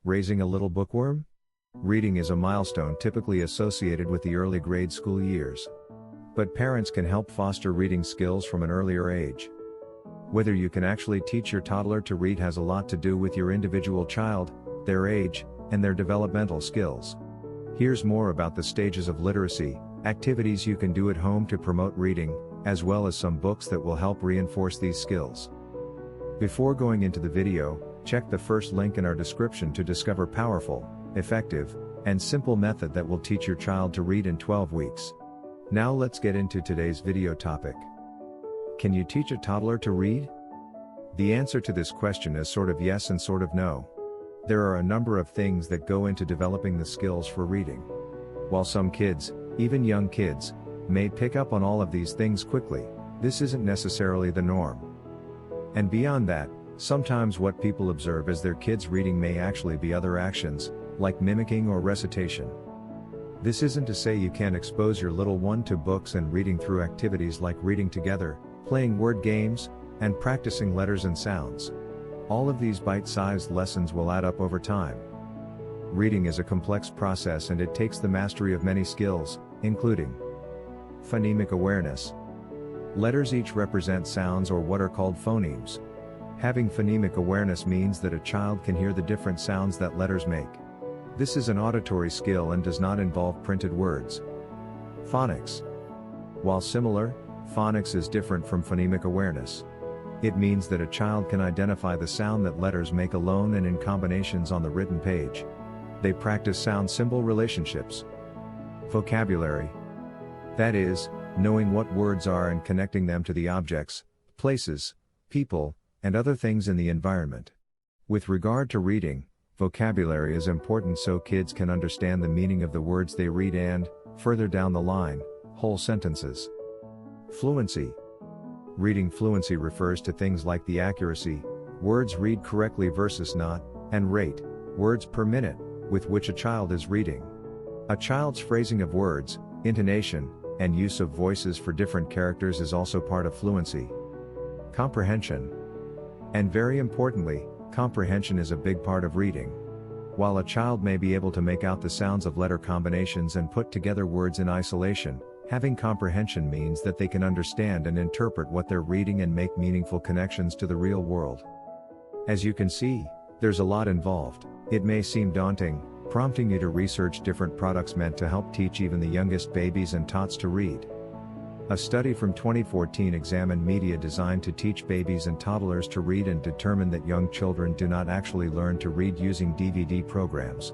Raising a little bookworm? Reading is a milestone typically associated with the early grade school years. But parents can help foster reading skills from an earlier age. Whether you can actually teach your toddler to read has a lot to do with your individual child, their age, and their developmental skills. Here's more about the stages of literacy, activities you can do at home to promote reading, as well as some books that will help reinforce these skills. Before going into the video, check the first link in our description to discover powerful, effective, and simple method that will teach your child to read in 12 weeks. Now let's get into today's video topic. Can you teach a toddler to read? The answer to this question is sort of yes and sort of no. There are a number of things that go into developing the skills for reading. While some kids, even young kids, may pick up on all of these things quickly, this isn't necessarily the norm. And beyond that, sometimes what people observe as their kids reading may actually be other actions, like mimicking or recitation. This isn't to say you can't expose your little one to books and reading through activities like reading together, playing word games, and practicing letters and sounds. All of these bite-sized lessons will add up over time. Reading is a complex process and it takes the mastery of many skills, including phonemic awareness. Letters each represent sounds or what are called phonemes. Having phonemic awareness means that a child can hear the different sounds that letters make. This is an auditory skill and does not involve printed words. Phonics. While similar, phonics is different from phonemic awareness. It means that a child can identify the sound that letters make alone and in combinations on the written page. They practice sound-symbol relationships. Vocabulary. That is, knowing what words are and connecting them to the objects, places, people, and other things in the environment. With regard to reading, vocabulary is important so kids can understand the meaning of the words they read and, further down the line, whole sentences. Fluency. Reading fluency refers to things like the accuracy, words read correctly versus not, and rate, words per minute, with which a child is reading. A child's phrasing of words, intonation, and use of voices for different characters is also part of fluency. Comprehension. And very importantly, comprehension is a big part of reading. While a child may be able to make out the sounds of letter combinations and put together words in isolation, having comprehension means that they can understand and interpret what they're reading and make meaningful connections to the real world. As you can see, there's a lot involved. It may seem daunting, prompting you to research different products meant to help teach even the youngest babies and tots to read. A study from 2014 examined media designed to teach babies and toddlers to read and determined that young children do not actually learn to read using DVD programs.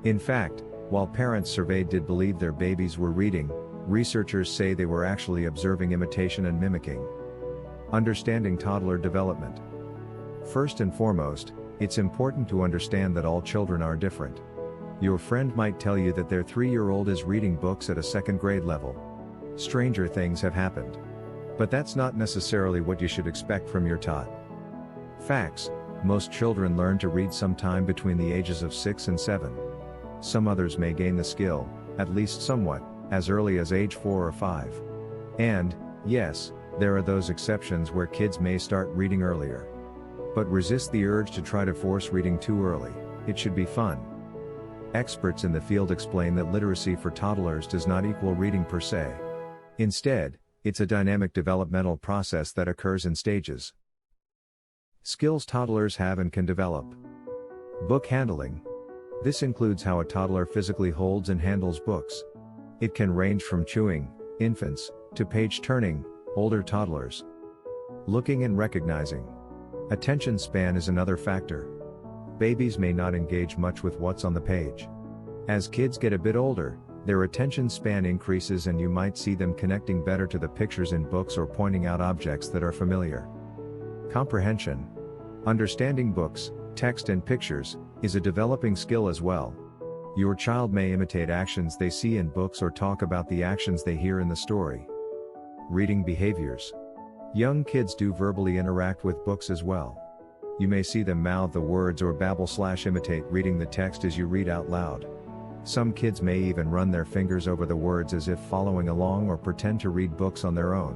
In fact, while parents surveyed did believe their babies were reading, researchers say they were actually observing imitation and mimicking. Understanding toddler development. First and foremost, it's important to understand that all children are different. Your friend might tell you that their 3-year-old is reading books at a second grade level. Stranger things have happened. But that's not necessarily what you should expect from your tot. Facts: most children learn to read sometime between the ages of 6 and 7. Some others may gain the skill, at least somewhat, as early as age 4 or 5. And, yes, there are those exceptions where kids may start reading earlier. But resist the urge to try to force reading too early. It should be fun. Experts in the field explain that literacy for toddlers does not equal reading per se. Instead, it's a dynamic developmental process that occurs in stages. Skills toddlers have and can develop. Book handling. This includes how a toddler physically holds and handles books. It can range from chewing, infants, to page turning, older toddlers. Looking and recognizing. Attention span is another factor. Babies may not engage much with what's on the page. As kids get a bit older, their attention span increases and you might see them connecting better to the pictures in books or pointing out objects that are familiar. Comprehension. Understanding books, text and pictures, is a developing skill as well. Your child may imitate actions they see in books or talk about the actions they hear in the story. Reading behaviors. Young kids do verbally interact with books as well. You may see them mouth the words or babble/imitate reading the text as you read out loud. Some kids may even run their fingers over the words as if following along or pretend to read books on their own.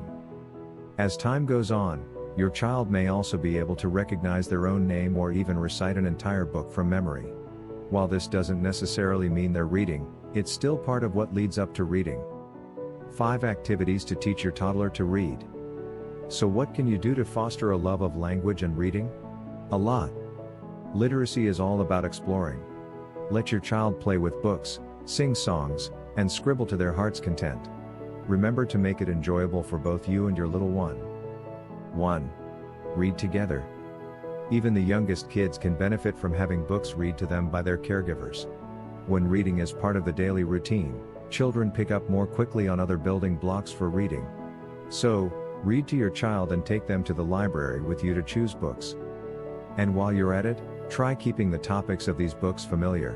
As time goes on, your child may also be able to recognize their own name or even recite an entire book from memory. While this doesn't necessarily mean they're reading, it's still part of what leads up to reading. 5 activities to teach your toddler to read. So what can you do to foster a love of language and reading? A lot. Literacy is all about exploring. Let your child play with books, sing songs, and scribble to their heart's content. Remember to make it enjoyable for both you and your little one. 1. Read together. Even the youngest kids can benefit from having books read to them by their caregivers. When reading is part of the daily routine, children pick up more quickly on other building blocks for reading. So, read to your child and take them to the library with you to choose books. And while you're at it, try keeping the topics of these books familiar.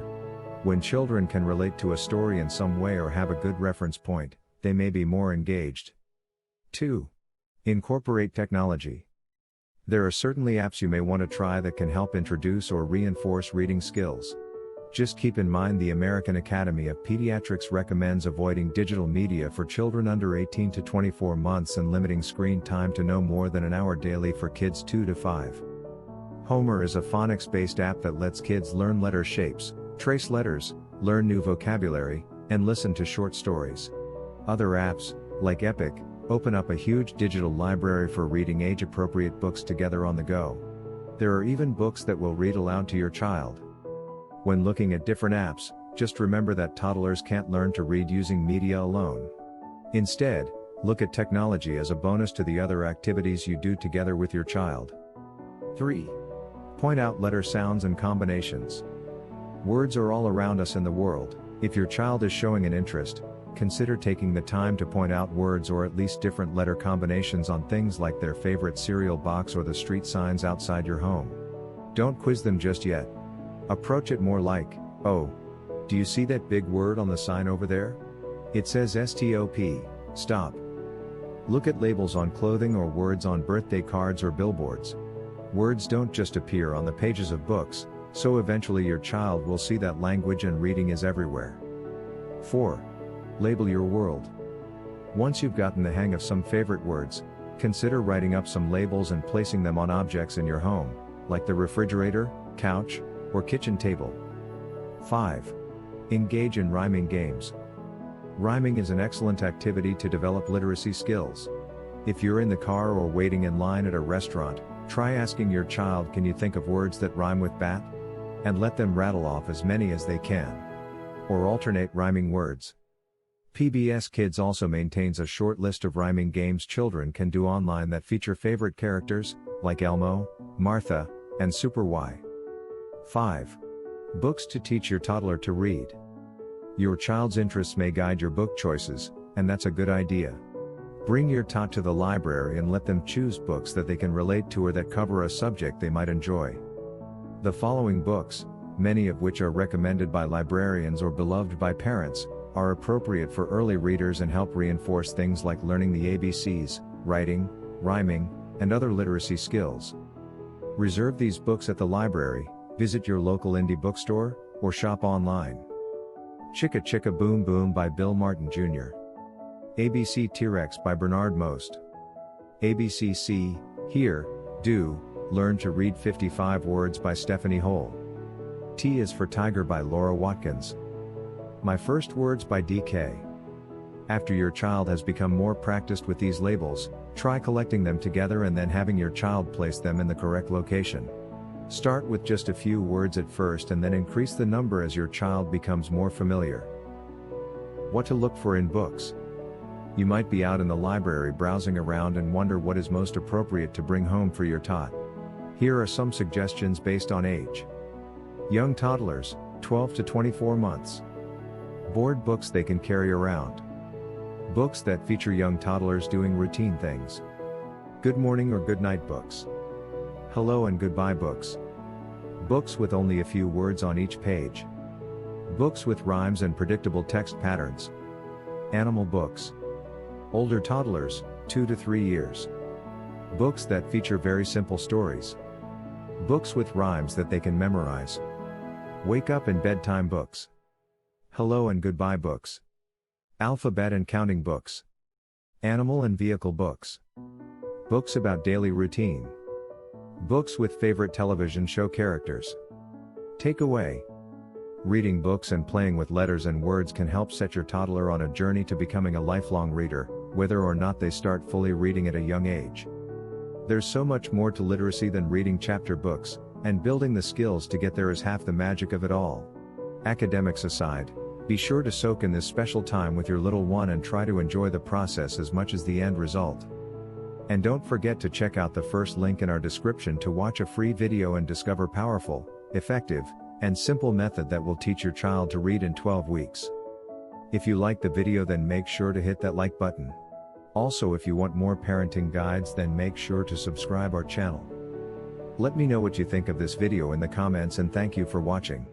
When children can relate to a story in some way or have a good reference point, they may be more engaged. 2. Incorporate technology. There are certainly apps you may want to try that can help introduce or reinforce reading skills. Just keep in mind the American Academy of Pediatrics recommends avoiding digital media for children under 18 to 24 months and limiting screen time to no more than an hour daily for kids 2 to 5. Homer is a phonics-based app that lets kids learn letter shapes, trace letters, learn new vocabulary, and listen to short stories. Other apps, like Epic, open up a huge digital library for reading age-appropriate books together on the go. There are even books that will read aloud to your child. When looking at different apps, just remember that toddlers can't learn to read using media alone. Instead, look at technology as a bonus to the other activities you do together with your child. 3. Point out letter sounds and combinations. Words are all around us in the world. If your child is showing an interest, consider taking the time to point out words or at least different letter combinations on things like their favorite cereal box or the street signs outside your home. Don't quiz them just yet. Approach it more like, "Oh, do you see that big word on the sign over there? It says stop, stop." Look at labels on clothing or words on birthday cards or billboards. Words don't just appear on the pages of books, so eventually your child will see that language and reading is everywhere. 4. Label your world. Once you've gotten the hang of some favorite words, consider writing up some labels and placing them on objects in your home, like the refrigerator, couch, or kitchen table. 5. Engage in rhyming games. Rhyming is an excellent activity to develop literacy skills. If you're in the car or waiting in line at a restaurant, try asking your child, "Can you think of words that rhyme with bat?" And let them rattle off as many as they can. Or alternate rhyming words. PBS Kids also maintains a short list of rhyming games children can do online that feature favorite characters, like Elmo, Martha, and Super Y. 5. Books to teach your toddler to read. Your child's interests may guide your book choices, and that's a good idea. Bring your tot to the library and let them choose books that they can relate to or that cover a subject they might enjoy. The following books, many of which are recommended by librarians or beloved by parents, are appropriate for early readers and help reinforce things like learning the ABCs, writing, rhyming, and other literacy skills. Reserve these books at the library, visit your local indie bookstore, or shop online. Chicka Chicka Boom Boom by Bill Martin Jr. ABC T-Rex by Bernard Most. ABC See, Hear, Do, Learn to Read 55 Words by Stephanie Hole. T is for Tiger by Laura Watkins. My First Words by DK. After your child has become more practiced with these labels, try collecting them together and then having your child place them in the correct location. Start with just a few words at first and then increase the number as your child becomes more familiar. What to look for in books. You might be out in the library browsing around and wonder what is most appropriate to bring home for your tot. Here are some suggestions based on age. Young toddlers, 12 to 24 months. Board books they can carry around. Books that feature young toddlers doing routine things. Good morning or good night books. Hello and goodbye books. Books with only a few words on each page. Books with rhymes and predictable text patterns. Animal books. Older toddlers, 2 to 3 years. Books that feature very simple stories. Books with rhymes that they can memorize. Wake up and bedtime books. Hello and goodbye books. Alphabet and counting books. Animal and vehicle books. Books about daily routine. Books with favorite television show characters. Takeaway. Reading books and playing with letters and words can help set your toddler on a journey to becoming a lifelong reader, whether or not they start fully reading at a young age. There's so much more to literacy than reading chapter books, and building the skills to get there is half the magic of it all. Academics aside, be sure to soak in this special time with your little one and try to enjoy the process as much as the end result. And don't forget to check out the first link in our description to watch a free video and discover powerful, effective, and simple method that will teach your child to read in 12 weeks. If you like the video, then make sure to hit that like button. Also, if you want more parenting guides, then make sure to subscribe our channel. Let me know what you think of this video in the comments, and thank you for watching.